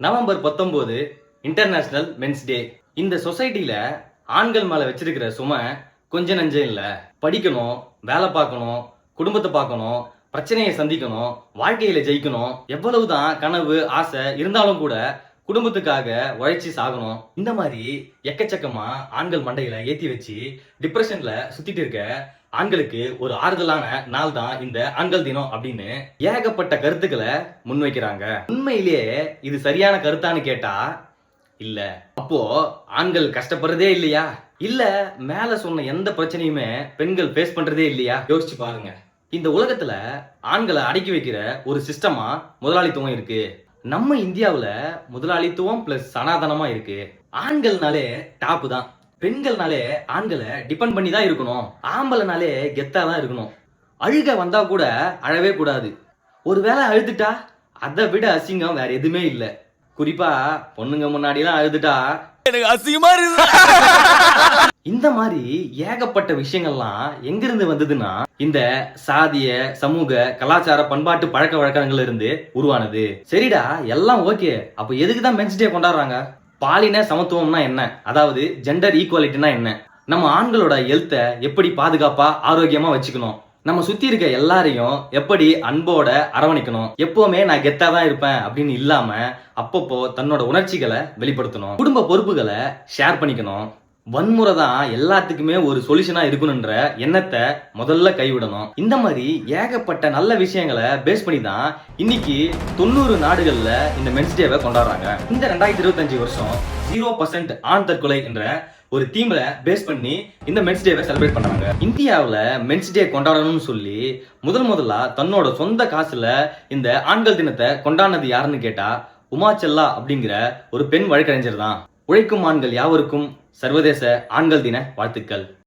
November 19 international men's டே. இந்த சொசைட்டில ஆண்கள் மேல வச்சிருக்கிற சுமை கொஞ்ச நஞ்சம் இல்ல. படிக்கணும், வேலை பார்க்கணும், குடும்பத்தை பார்க்கணும், பிரச்சனையை சந்திக்கணும், வாழ்க்கையில ஜெயிக்கணும், எவ்வளவுதான் கனவு ஆசை இருந்தாலும் கூட குடும்பத்துக்காக உழைச்சி சாகணும். இந்த மாதிரி எக்கச்சக்கமா ஆண்கள் மண்டையில ஏத்தி வச்சு டிப்ரெஷன்ல சுத்திட்டு இருக்க ஆண்களுக்கு ஒரு ஆறுதலான நாள் தான் இந்த ஆண்கள் தினம் அப்படின்னு ஏகப்பட்ட கருத்துக்களை முன்வைக்கிறாங்க. உண்மையிலேயே இது சரியான கருத்தான்னு கேட்டா இல்ல. அப்போ ஆண்கள் கஷ்டப்படுறதே இல்லையா? இல்ல மேல சொன்ன எந்த பிரச்சனையுமே பெண்கள் ஃபேஸ் பண்றதே இல்லையா? யோசிச்சு பாருங்க. இந்த உலகத்துல ஆண்களை அடக்கி வைக்கிற ஒரு சிஸ்டமா முதலாளித்துவம் இருக்கு. நம்ம இந்தியாவுல முதலாளித்துவம் பிளஸ் சனாதனமா இருக்கு. ஆண்கள்னாலே டாப் தான். பெண்கள்னாலே ஆண்களை டிபெண்ட் பண்ணி தான் இருக்கணும். ஆம்பளைனாலே கெத்தா தான் இருக்கணும். அழுக வந்தா கூட அழவே கூடாது. ஒருவேளை அழுதுட்டா அதை விட அசிங்கம் வேற எதுவுமே இல்லை. குறிப்பா பொண்ணுங்க முன்னாடி எல்லாம் அழுதுட்டா எனக்கு அசிங்கமா இருக்கு. இந்த மாதிரி ஏகப்பட்ட விஷயங்கள்லாம் எங்கிருந்து வந்ததுன்னா இந்த சாதிய சமூக கலாச்சார பண்பாட்டு பழக்க வழக்கங்கள் இருந்து உருவானது. சரிடா, எல்லாம் ஓகே. அப்ப எதுக்குதான் மென்ஸ் டே கொண்டாடுறாங்க? பாலின சமத்துவம்னா என்ன? அதாவது ஜெண்டர் ஈக்குவாலிட்டினா என்ன? நம்ம ஆண்களோட ஹெல்த்தை எப்படி பாதுகாப்பா ஆரோக்கியமா வச்சுக்கணும்? நம்ம சுத்தி இருக்க எல்லாரையும் எப்படி அன்போட அரவணைக்கணும்? எப்பவுமே நான் கெத்தா தான் இருப்பேன் அப்படின்னு இல்லாம அப்பப்போ தன்னோட உணர்ச்சிகளை வெளிப்படுத்தணும். குடும்ப பொறுப்புகளை ஷேர் பண்ணிக்கணும். வன்முறை தான் எல்லாத்துக்குமே ஒரு சொல்யூஷனா இருக்கணும்ன்ற எண்ணத்தை முதல்ல கைவிடணும். இந்த மாதிரி ஏகப்பட்ட நல்ல விஷயங்களை பேஸ் பண்ணி தான் இன்னைக்கு 90 நாடுகள்ல இந்த மென்ஸ் டேவை கொண்டாடுறாங்க. இந்த 2025 வருஷம் 0% ஆண் தற்கொலை என்ற ஒரு தீம்ல பேஸ் பண்ணி இந்த மென்ஸ் டேவை செலிப்ரேட் பண்றாங்க. இந்தியாவில் மென்ஸ் டே கொண்டாடணும்னு சொல்லி முதல்ல தன்னோட சொந்த காசுல இந்த ஆண்கள் தினத்தை கொண்டாடினது யாருன்னு கேட்டா உமாச்சல்லா அப்படிங்கிற ஒரு பெண் வழக்கறிஞர் தான். உழைக்கும் ஆண்கள் யாவருக்கும் சர்வதேச ஆண்கள் தின வாழ்த்துக்கள்.